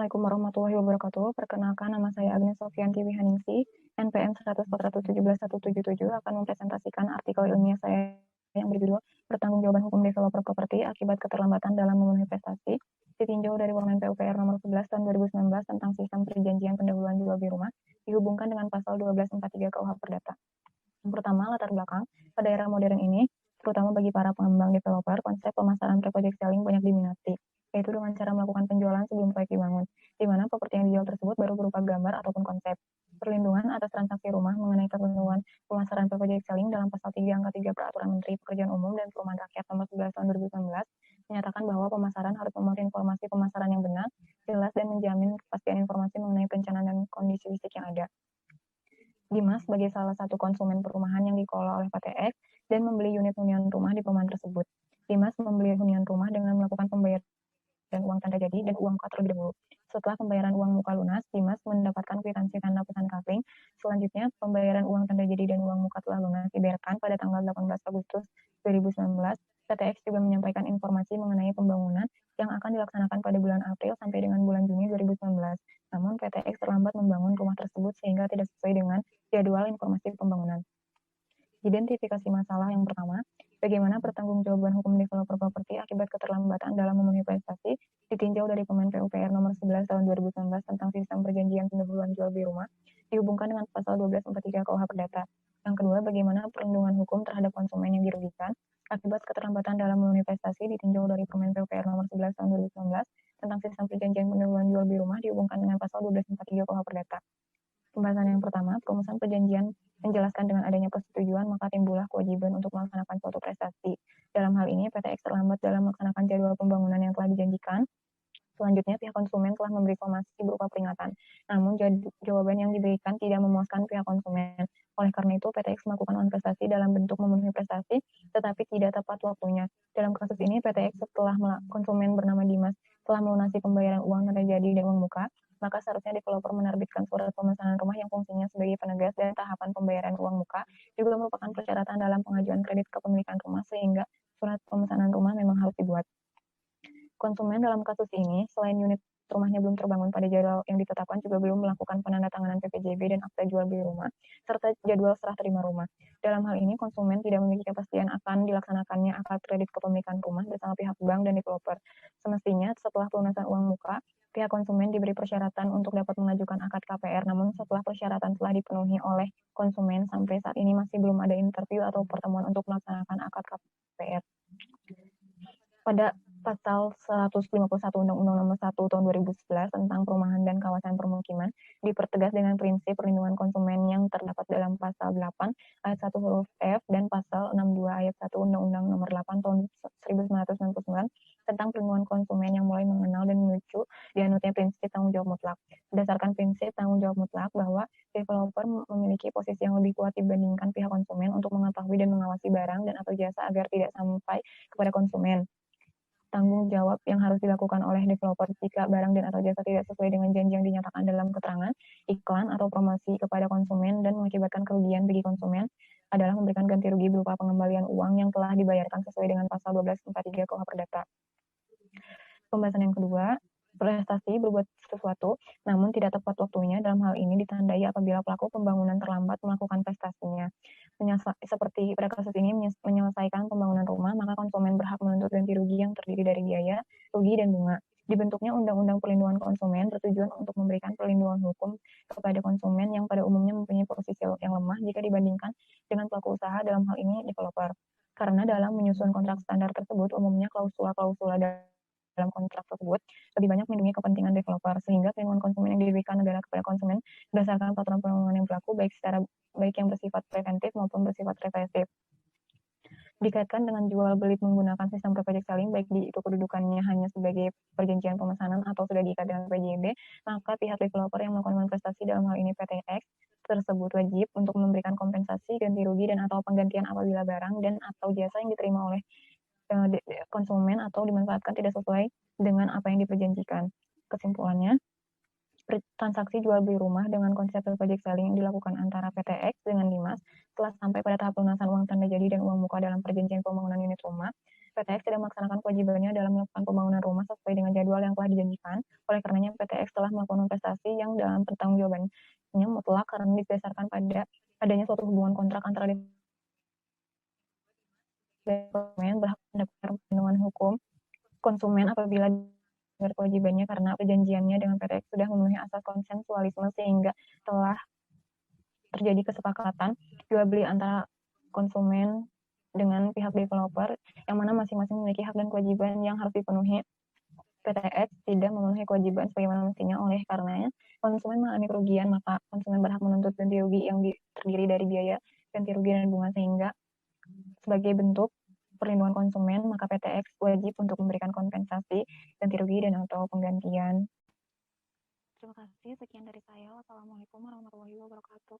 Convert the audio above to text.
Assalamualaikum warahmatullahi wabarakatuh. Perkenalkan, nama saya Agnes Sofianti Wihaningsi, NPM 100417177 akan mempresentasikan artikel ilmiah saya yang berjudul Pertanggungjawaban Hukum Developer Properti Akibat Keterlambatan dalam Memenuhi Prestasi, ditinjau dari Permen PUPR nomor 11 tahun 2019 tentang sistem perjanjian pendahuluan jual beli rumah, dihubungkan dengan pasal 1243 KUH Perdata. Yang pertama, latar belakang. Pada era modern ini, terutama bagi para pengembang developer, konsep pemasaran pre-project selling banyak diminati, yaitu dengan cara melakukan penjualan sebelum proyek dibangun, di mana properti yang dijual tersebut baru berupa gambar ataupun konsep. Perlindungan atas transaksi rumah mengenai ketentuan pemasaran pre-project selling dalam pasal 3 angka 3 Peraturan Menteri Pekerjaan Umum dan Perumahan Rakyat nomor 11 tahun 2019 menyatakan bahwa pemasaran harus memuat informasi pemasaran yang benar, jelas, dan menjamin kepastian informasi mengenai perencanaan dan kondisi fisik yang ada. Dimas sebagai salah satu konsumen perumahan yang dikelola oleh PTX dan membeli unit hunian rumah di perumahan tersebut. Dimas membeli hunian rumah dengan melakukan pembayaran uang tanda jadi dan uang muka terlebih dahulu. Setelah pembayaran uang muka lunas, Dimas mendapatkan kwitansi tanda pesan kapling. Selanjutnya, pembayaran uang tanda jadi dan uang muka telah lunas dibayarkan pada tanggal 18 Agustus 2019. PTX juga menyampaikan informasi mengenai pembangunan yang akan dilaksanakan pada bulan April sampai dengan bulan Juni 2019. Namun, PTX terlambat membangun rumah tersebut sehingga tidak sesuai dengan jadwal informasi pembangunan. Identifikasi masalah yang pertama, bagaimana pertanggungjawaban hukum developer properti akibat keterlambatan dalam memenuhi prestasi, ditinjau dari Permen PUPR nomor 11 tahun 2019 tentang sistem perjanjian pendahuluan jual beli rumah, dihubungkan dengan pasal 1243 KUH Perdata. Yang kedua, bagaimana perlindungan hukum terhadap konsumen yang dirugikan akibat keterlambatan dalam memenuhi prestasi, ditinjau dari Permen PUPR nomor 11 tahun 2019 tentang sistem perjanjian pendahuluan jual beli rumah, dihubungkan dengan pasal 1243 KUH Perdata. Pembahasan yang pertama, perumusan perjanjian menjelaskan dengan adanya persetujuan, maka timbullah kewajiban untuk melaksanakan suatu prestasi. Dalam hal ini, PTX terlambat dalam melaksanakan jadwal pembangunan yang telah dijanjikan. Selanjutnya, pihak konsumen telah memberi somasi berupa peringatan. Namun, jawaban yang diberikan tidak memuaskan pihak konsumen. Oleh karena itu, PTX melakukan manifestasi dalam bentuk memenuhi prestasi, tetapi tidak tepat waktunya. Dalam kasus ini, PTX setelah konsumen bernama Dimas telah melunasi pembayaran uang tanda jadi dan uang muka, maka seharusnya developer menerbitkan surat pemesanan rumah yang fungsinya sebagai penegas dan tahapan pembayaran uang muka juga merupakan persyaratan dalam pengajuan kredit kepemilikan rumah, sehingga surat pemesanan rumah memang harus dibuat. Konsumen dalam kasus ini, selain unit rumahnya belum terbangun pada jadwal yang ditetapkan, juga belum melakukan penandatanganan PPJB dan akta jual beli rumah, serta jadwal serah terima rumah. Dalam hal ini, konsumen tidak memiliki kepastian akan dilaksanakannya akad kredit kepemilikan rumah bersama pihak bank dan developer. Semestinya, setelah pelunasan uang muka, pihak konsumen diberi persyaratan untuk dapat mengajukan akad KPR, namun setelah persyaratan telah dipenuhi oleh konsumen, sampai saat ini masih belum ada interview atau pertemuan untuk melaksanakan akad KPR. Pada pasal 151 Undang-Undang Nomor 1 Tahun 2011 tentang Perumahan dan Kawasan Permukiman dipertegas dengan prinsip perlindungan konsumen yang terdapat dalam pasal 8 ayat 1 huruf F dan pasal 62 ayat 1 Undang-Undang Nomor 8 Tahun 1999 tentang perlindungan konsumen yang mulai mengenal dan menuju dianutnya prinsip tanggung jawab mutlak. Berdasarkan prinsip tanggung jawab mutlak bahwa developer memiliki posisi yang lebih kuat dibandingkan pihak konsumen untuk mengetahui dan mengawasi barang dan atau jasa agar tidak sampai kepada konsumen. Tanggung jawab yang harus dilakukan oleh developer jika barang dan atau jasa tidak sesuai dengan janji yang dinyatakan dalam keterangan, iklan, atau promosi kepada konsumen dan mengakibatkan kerugian bagi konsumen adalah memberikan ganti rugi berupa pengembalian uang yang telah dibayarkan sesuai dengan pasal 1243 KUH Perdata. Pembahasan yang kedua, prestasi berbuat sesuatu namun tidak tepat waktunya. Dalam hal ini ditandai apabila pelaku pembangunan terlambat melakukan prestasinya. Seperti pada kasus ini menyelesaikan pembangunan rumah, maka konsumen berhak menuntut ganti rugi yang terdiri dari biaya, rugi, dan bunga. Dibentuknya Undang-Undang Perlindungan Konsumen bertujuan untuk memberikan perlindungan hukum kepada konsumen yang pada umumnya mempunyai posisi yang lemah jika dibandingkan dengan pelaku usaha, dalam hal ini developer. Karena dalam menyusun kontrak standar tersebut, umumnya klausula-klausula dalam kontrak tersebut lebih banyak melindungi kepentingan developer, sehingga perlindungan konsumen yang diberikan negara kepada konsumen berdasarkan peraturan perundang-undan yang berlaku baik yang bersifat preventif maupun bersifat represif. Dikaitkan dengan jual beli menggunakan sistem pre-project selling, baik itu kedudukannya hanya sebagai perjanjian pemesanan atau sudah diikat dengan PJB, maka pihak developer yang melakukan manifestasi, dalam hal ini PTX, tersebut wajib untuk memberikan kompensasi, ganti rugi, dan atau penggantian apabila barang dan atau jasa yang diterima oleh konsumen atau dimanfaatkan tidak sesuai dengan apa yang diperjanjikan. Kesimpulannya, transaksi jual beli rumah dengan konsep pre-project selling yang dilakukan antara PTX dengan Dimas setelah sampai pada tahap pelunasan uang tanda jadi dan uang muka dalam perjanjian pembangunan unit rumah, PTX tidak melaksanakan kewajibannya dalam melakukan pembangunan rumah sesuai dengan jadwal yang telah dijanjikan. Oleh karenanya, PTX telah melakukan investasi yang dalam pertanggungjawabannya mutlak karena didasarkan pada adanya suatu hubungan kontrak antara konsumen berhak mendapatkan perlindungan hukum konsumen apabila kewajibannya karena perjanjiannya dengan PTX sudah memenuhi asas konsensualisme sehingga telah terjadi kesepakatan jual beli antara konsumen dengan pihak developer yang mana masing-masing memiliki hak dan kewajiban yang harus dipenuhi. PTX tidak memenuhi kewajiban sebagaimana mestinya. Oleh karenanya konsumen mengalami kerugian, maka konsumen berhak menuntut ganti rugi yang terdiri dari biaya ganti rugi dan bunga, sehingga sebagai bentuk perlindungan konsumen maka PTX wajib untuk memberikan kompensasi ganti rugi dan atau penggantian. Terima kasih, sekian dari saya. Wassalamualaikum warahmatullahi wabarakatuh.